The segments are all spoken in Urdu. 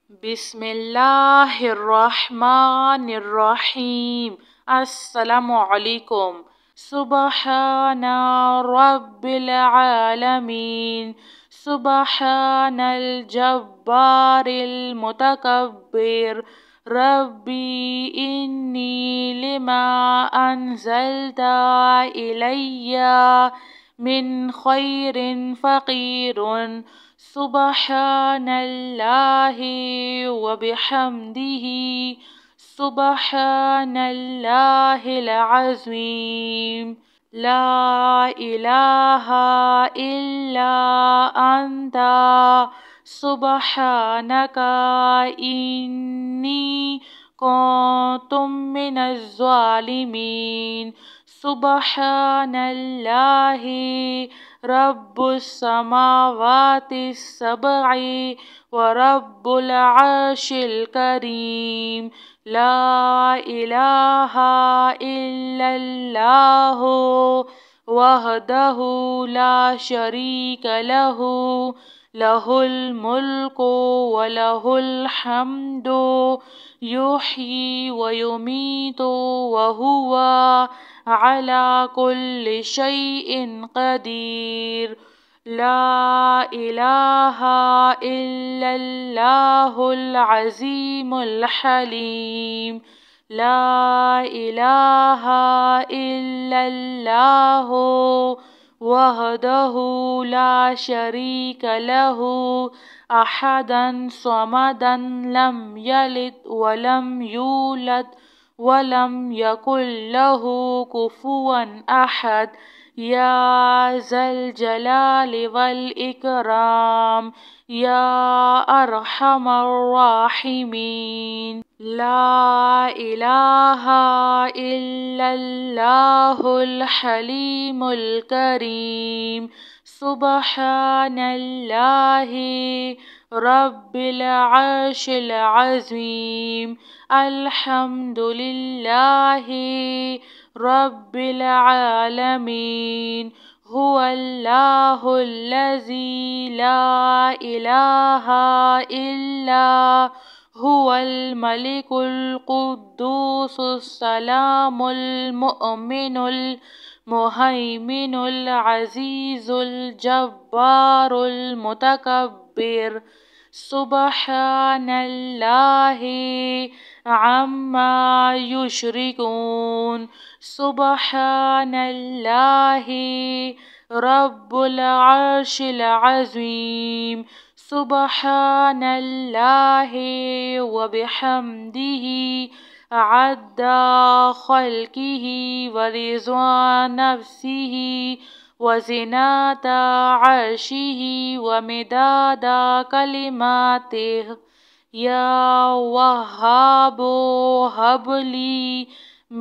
بسم اللہ الرحمن الرحیم۔ السلام علیکم۔ سبحان رب العالمین، سبحان الجبار المتکبر، ربی انی لما انزلت الی من خیر فقیر، سبحان اللہ وبحمدہ، سبحان اللہ العظیم، لا الہ الا انت سبحانک انی کنت من الظالمین، سبحان اللہ رب السماوات السبع ورب العرش الکریم، لا الہ الا اللہ وحدہ لا شریک لہ، لہ الملک ولہ الحمد، یحیی ویمیت وہو علی کل شیء قدیر، لا الہ الا اللہ العظیم الحلیم، لا الہ الا اللہ وحدہ لا شریک لہ، احدا صمدا لم یلد ولم یولد ولم یکن لہ کفوا احد، یا ذا الجلال والاکرام، یا ارحم الراحمین، لا الہ الا اللہ الحلیم الکریم، سبحان اللہ رب العرش العظیم، الحمد للہ رب العالمین، هو اللہ الذی لا الہ الا هو الملک القدوس السلام المؤمن المہیمن العزیز الجبار المتکبر، سبحان اللہ عما یشرکون، سبحان اللہ رب العرش العظیم، سبحان اللہ وبحمدہ، عد خلقہ ورضا نفسہ وزنات عرشہ ومداد کلماتہ، یا وہاب ہب لی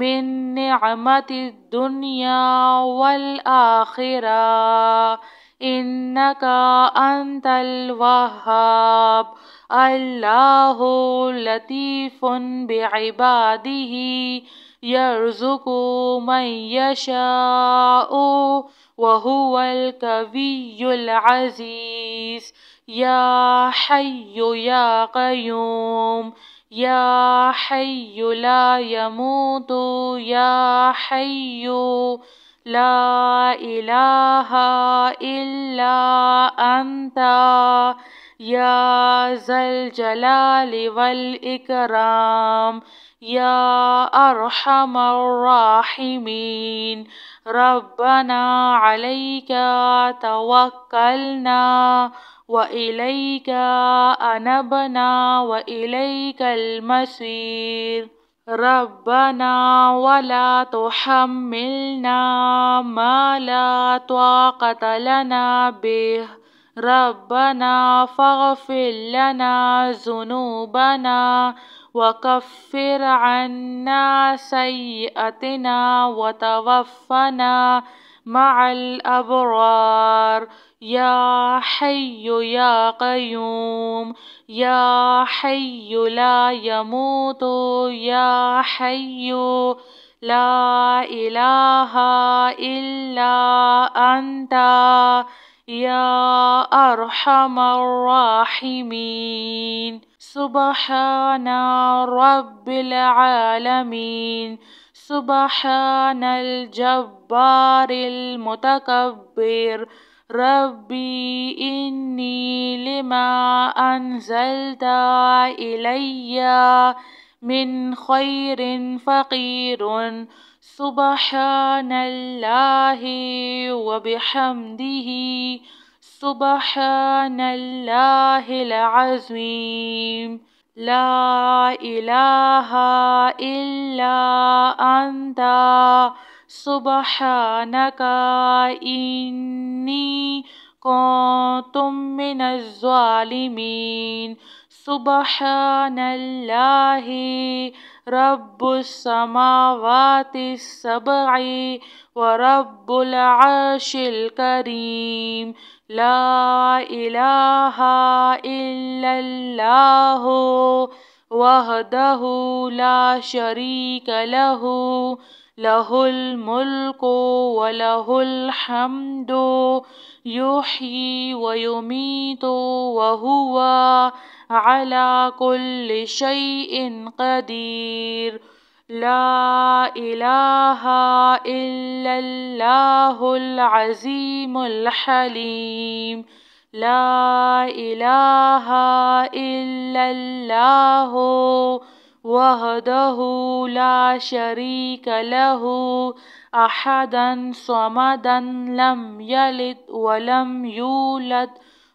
من نعمت الدنیا والآخرہ، انک انت الوہاب، اللہ لطیف بعبادہ، یرزق من یشاء وہو القوی العزیز، یا حی یا قیوم، یا حی لا یموت، یا حی لا الہ الا انت، یا ذا الجلال والاکرام، یا ارحم الراحمین، ربنا علیک توکلنا وإلیک انبنا وإلیک المصیر، ربنا ولا تحملنا ما لا طاقة لنا به، ربنا فاغفر لنا ذنوبنا وكفر عنا سيئاتنا وتوفنا مع الأبرار، یا حی یا قیوم، یا حی لا یموت، یا حی لا الہ الا انت، يا أرحم الراحمين. سبحان رب العالمين. سبحان الجبار المتكبر. ربي إني لما أنزلت إلي من خير فقير. سبحان الله وبحمده. سبحان الله العظيم. لا إله إلا أنت سبحانك إني كنت من الظالمين. سبحان الله رب السماوات السبع ورب العرش الكريم. لا إله إلا الله وحده لا شريك له. له الملك وله الحمد يحيي ويميت وهو على كل شيء قدير. لا إله إلا الله العظيم الحليم. لا إله إلا الله وحده لا شريك له أحدا صمدا لم يلد ولم يولد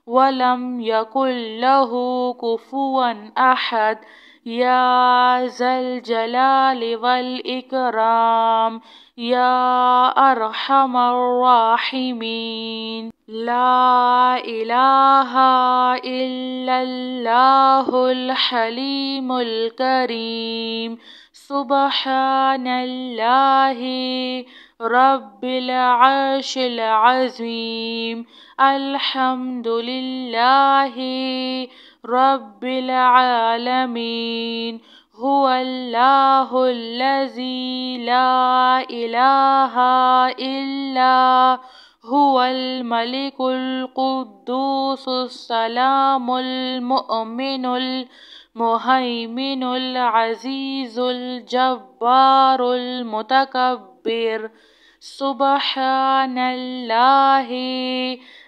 ولم يكن له كفوا أحد. يا ذا الجلال والإكرام يا أرحم الراحمين. لا إله إلا الله الحليم الكريم. سبحان الله رب العرش العظيم. الحمد لله رب العالمين. هو الله الذي لا إله إلا هو الملك القدوس السلام المؤمن المهيمن العزيز الجبار المتكبر. سبحان الله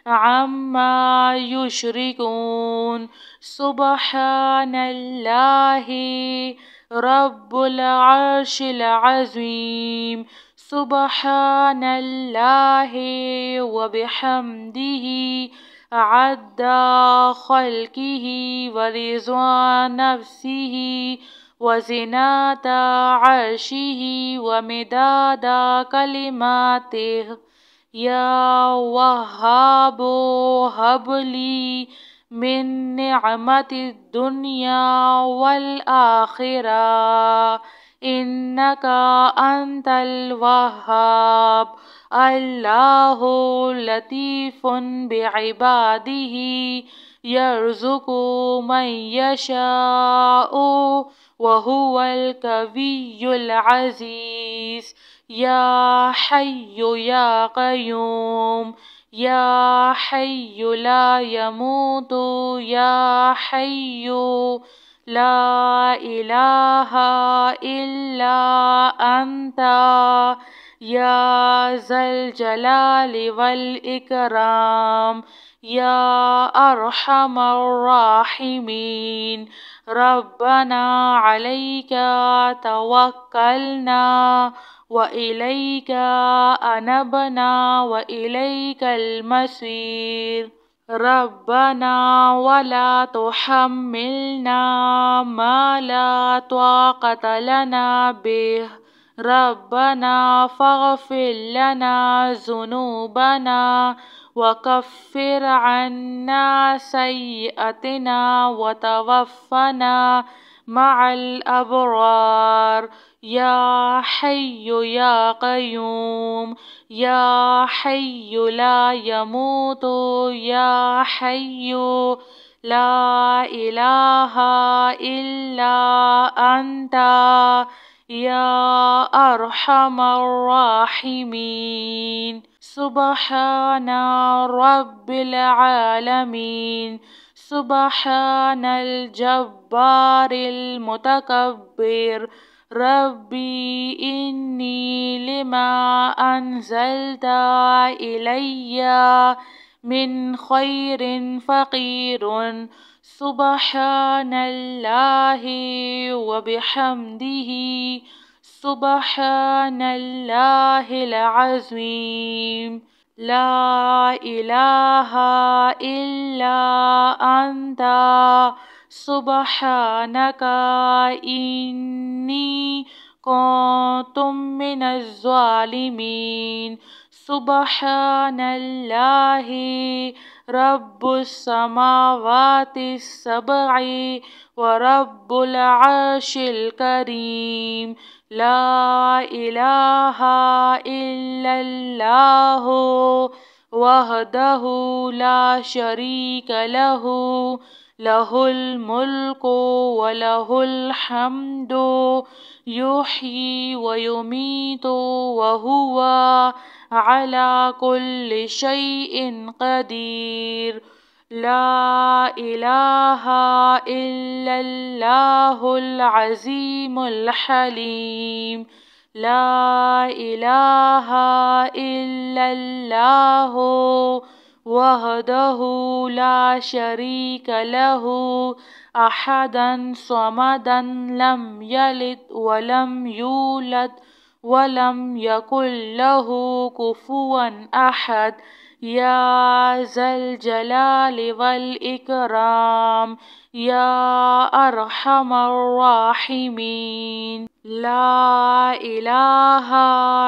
عما يشركون. سبحان الله رب العرش العظيم. سبحان الله وبحمده عد خلقه ورضا نفسه وزنة عرشه ومداد كلماته. يا وهاب هب لي من نعمة الدنيا والآخرة إنك أنت الوهاب. الله لطيف بعباده يرزق من يشاء وهو القوي العزيز. يا حي يا قيوم يا حي لا يموت يا حي لا إله إلا أنت يا ذا الجلال والإكرام يا أرحم الراحمين. ربنا عليك توكلنا وإليك أنبنا وإليك المصير. ربنا ولا تحملنا ما لا طاقة لنا به. ربنا فاغفر لنا ذنوبنا وكفر عنا سيئاتنا وتوفنا مع الأبرار. يا حي يا قيوم يا حي لا يموت يا حي لا إله إلا أنت يا أرحم الراحمين. سبحان رب العالمين. سبحان الجبار المتكبر. ربي إني لما أنزلت إلي من خير فقير. سبحان الله وبحمده. سبحان الله العظيم. لا إله إلا أنت سبحانك إني كنت من الظالمين. سبحان الله رب السماوات السبع ورب العرش الكريم. لا إله إلا الله وحده لا شريك له. له الملك وله الحمد يحيي ويميت وهو على كل شيء قدير. لا إله إلا الله العظيم الحليم. لا إله إلا الله وحده لا شريك له أحدا صمدا لم يلد ولم يولد ولم يكن له كفوا أحد. يا ذا الجلال والإكرام يا أرحم الراحمين. لا إله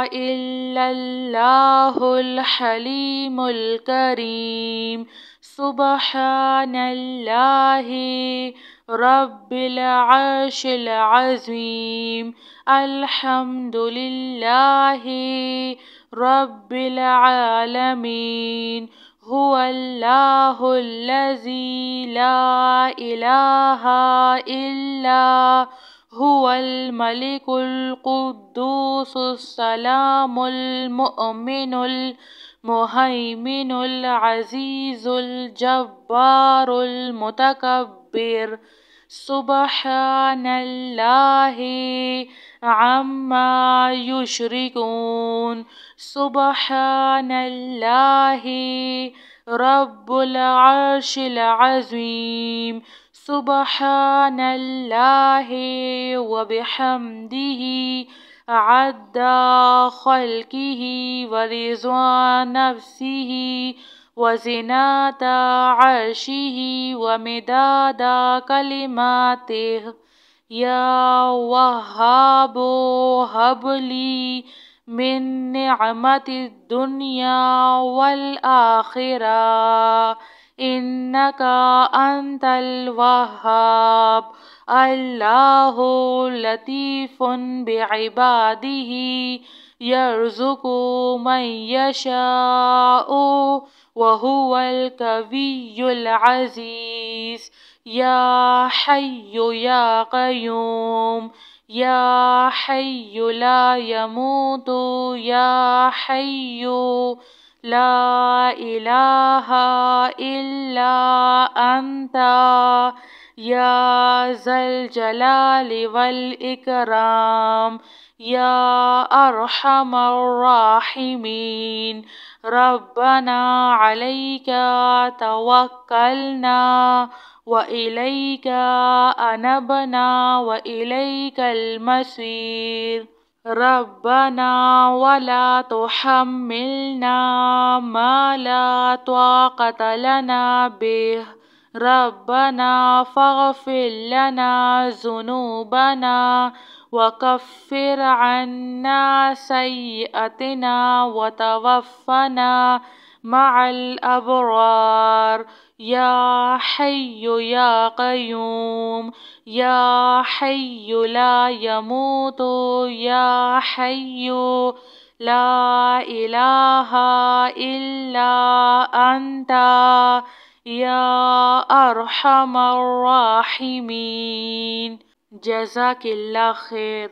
إلا الله الحليم الكريم. سبحان الله رب العرش العظيم. الحمد لله رب العالمين. هو الله الذي لا إله إلا هو الملك القدوس السلام المؤمن المهيمن العزيز الجبار المتكبر. سبحان الله عما يشركون. سبحان الله رب العرش العظيم. سبحان الله وبحمده عد خلقه ورضا نفسه وزنة عرشه ومداد كلماته. يا وهاب هب لي من نعمة الدنيا والآخرة إنك أنت الوهاب. الله لطيف بعباده يرزق من يشاء وهو القوي العزيز. يا حي يا قيوم يا حي لا يموت يا حي لا إله إلا أنت يا ذا الجلال والإكرام يا أرحم الراحمين. ربنا عليك توكلنا وإليك أنبنا وإليك المصير. ربنا ولا تحملنا ما لا طاقة لنا به. ربنا فاغفر لنا ذنوبنا وكفر عنا سيئاتنا وتوفنا مع الأبرار. يا حي يا قيوم يا حي لا يموت يا حي لا إله إلا أنت يا أرحم الراحمين. جزاك الله خير.